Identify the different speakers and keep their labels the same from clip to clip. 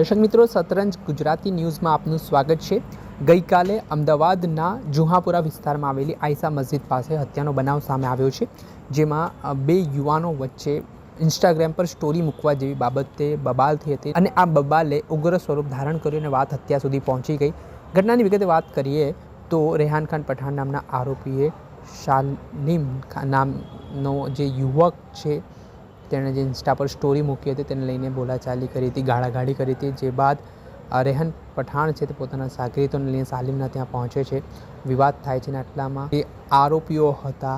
Speaker 1: દર્શક મિત્રો, શતરંજ ગુજરાતી ન્યૂઝમાં આપનું સ્વાગત છે। ગઈકાલે અમદાવાદના જુહાપુરા વિસ્તારમાં આવેલી આયશા મસ્જિદ પાસે હત્યાનો બનાવ સામે આવ્યો છે, જેમાં બે યુવાનો વચ્ચે ઇન્સ્ટાગ્રામ પર સ્ટોરી મૂકવા જેવી બાબતે બબાલ થઈ હતી અને આ બબાલે ઉગ્ર સ્વરૂપ ધારણ કર્યું અને વાત હત્યા સુધી પહોંચી ગઈ। ઘટનાની વિગતે વાત કરીએ તો રેહાન ખાન પઠાણ નામના આરોપીએ શાલિમ નામનો જે યુવક છે તેણે જે ઇન્સ્ટા પર સ્ટોરી મૂકી હતી તેને લઈને બોલાચાલી કરી હતી, ગાળાગાળી કરી હતી। જે બાદ રેહાન પઠાણ છે તે પોતાના સાગરીતોને લઈને શાલિમના ત્યાં પહોંચે છે, વિવાદ થાય છે અને આટલામાં એ આરોપીઓ હતા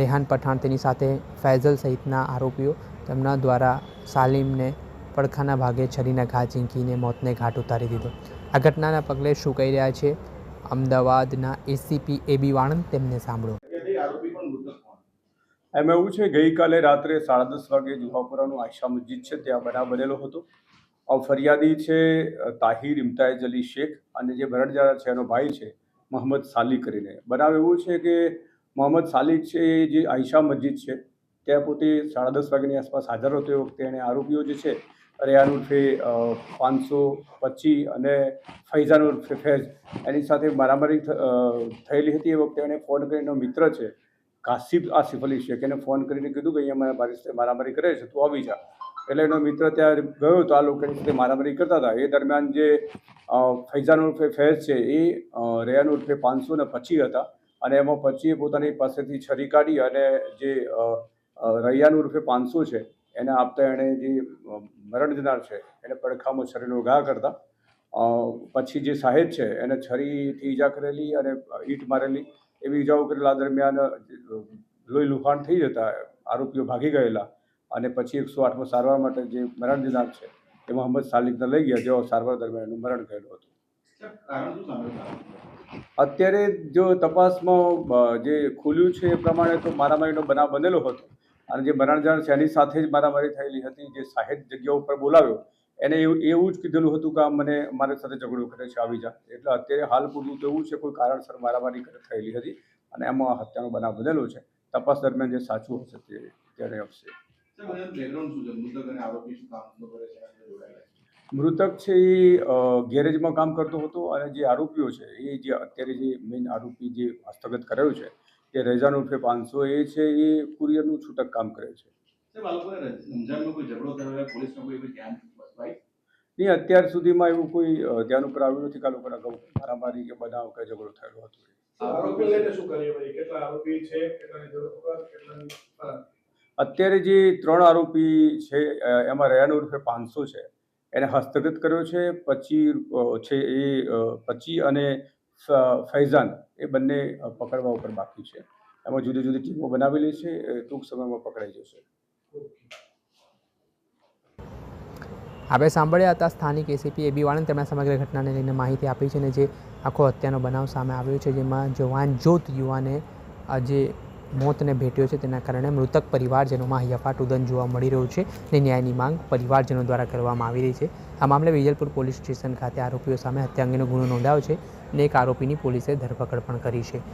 Speaker 1: રેહાન પઠાણ, તેની સાથે ફૈઝલ સહિતના આરોપીઓ, તેમના દ્વારા શાલિમને પડખાના ભાગે છરીના ઘા ઝીંકીને મોતને ઘાટ ઉતારી દીધો। આ ઘટનાના પગલે શું કહી રહ્યા છે અમદાવાદના એસીપી એબી વાણંદ, તેમને સાંભળો।
Speaker 2: એમાં એવું છે, ગઈકાલે રાત્રે 10:30 વાગે જુહાપુરાનું આયશા મસ્જિદ છે ત્યાં બનાવ બનેલો હતો। ફરિયાદી છે તાહિર ઇમ્તાઝ અલી શેખ અને જે મરણજનાર છે એનો ભાઈ છે મોહમ્મદ સાલી કરીને। બનાવ એવું છે કે મોહમ્મદ સાલી છે જે આયશા મસ્જિદ છે ત્યાં પોતે 10:30 વાગ્યાની આસપાસ હાજર હતો। એ વખતે એણે આરોપીઓ જે છે રેહાન ઉર્ફે 525 અને ફૈઝાન ઉર્ફે ફૈઝ એની સાથે મારામારી થયેલી હતી। એ વખતે એણે ફોન કરીને મિત્ર છે કાસિફ આસિફ અલી શેખ એને ફોન કરીને કીધું કે અહીંયા મારી સાથે મારામારી કરે છે, તું આવી જા। એટલે એનો મિત્ર ત્યાં ગયો તો આ લોકોની સાથે મારામારી કરતા હતા। એ દરમિયાન જે ફૈઝાન ઉર્ફે ફૈઝ છે એ રેહાન ઉર્ફે 525 હતા અને એમાં 25 પોતાની પાસેથી છરી કાઢી અને જે રૈયાન ઉર્ફે 500 છે એને આપતા એણે જે મરણ જનાર છે એને પડખામાં છરીનો ઘા કરતા પછી જે સાહેબ છે એને છરીથી ઈજા કરેલી અને ઈંટ મારેલી એવી ઈજાઓ કરેલા। દરમિયાન લોહી લુહાણ થઈ જતા આરોપીઓ ભાગી ગયેલા અને પછી 108માં સારવાર માટે જે મરણ જનાર છે એ મોહમ્મદ સાલિકને લઈ ગયા, જેઓ સારવાર દરમિયાન એનું મરણ થયેલું હતું। અત્યારે જો તપાસમાં જે ખુલ્યું છે એ પ્રમાણે તો મારામારીનો બનાવ બનેલો હતો અને જે મરણ જનાર છે એની સાથે જ મારામારી થયેલી હતી। જે સાહેબ જગ્યા ઉપર બોલાવ્યો એને એવું જ કીધેલું હતું કે મને મારી સાથે ઝઘડો કરે છે, આવી જા। એટલે અત્યારે હાલ પૂરતું તો એવું છે કોઈ કારણસર મારામારી થયેલી હતી અને એમાં હત્યાનો બનાવ બનેલો છે। તપાસ દરમિયાન જે સાચું હશે તે ત્યારે આવશે। મૃતક છે એ ગેરેજમાં કામ કરતો હતો અને જે આરોપીઓ છે એ જે અત્યારે જે મેઇન આરોપી જે હસ્તગત કરાયો છે તે રેહાન ઉર્ફે 500 એ છે એ કુરિયરનું છૂટક કામ કરે છે। નહીં, અત્યાર સુધીમાં એવું કોઈ ધ્યાન ઉપર આવ્યું નથી કે આ લોકોના અગાઉ મારામારી કે બનાવ કે ઝઘડો થયેલો હતો। અત્યારે જે 3 આરોપી છે એમાં રેહાન ઉર્ફે 500 છે એને હસ્તગત કર્યો છે। 25 છે એ 25 અને ફૈઝાન એ બંને પકડવા ઉપર બાકી છે। એમાં જુદી જુદી ટીમો બનાવેલી છે, ટૂંક સમયમાં પકડાઈ જશે।
Speaker 1: આપણે સાંભળ્યા હતા સ્થાનિક એસીપી એબી વાણંદ, તેમણે સમગ્ર ઘટનાને લઈને માહિતી આપી છે અને જે આખો હત્યાનો બનાવ સામે આવ્યો છે જેમાં જવાનજોત યુવાને જે મોતને ભેટ્યો છે તેના કારણે મૃતક પરિવારજનોમાં હૈયાફાટુદન જોવા મળી રહ્યું છે અને ન્યાયની માંગ પરિવારજનો દ્વારા કરવામાં આવી રહી છે। આ મામલે વિજલપુર પોલીસ સ્ટેશન ખાતે આરોપીઓ સામે હત્યા અંગેનો ગુનો નોંધાયો છે અને એક આરોપીની પોલીસે ધરપકડ પણ કરી છે।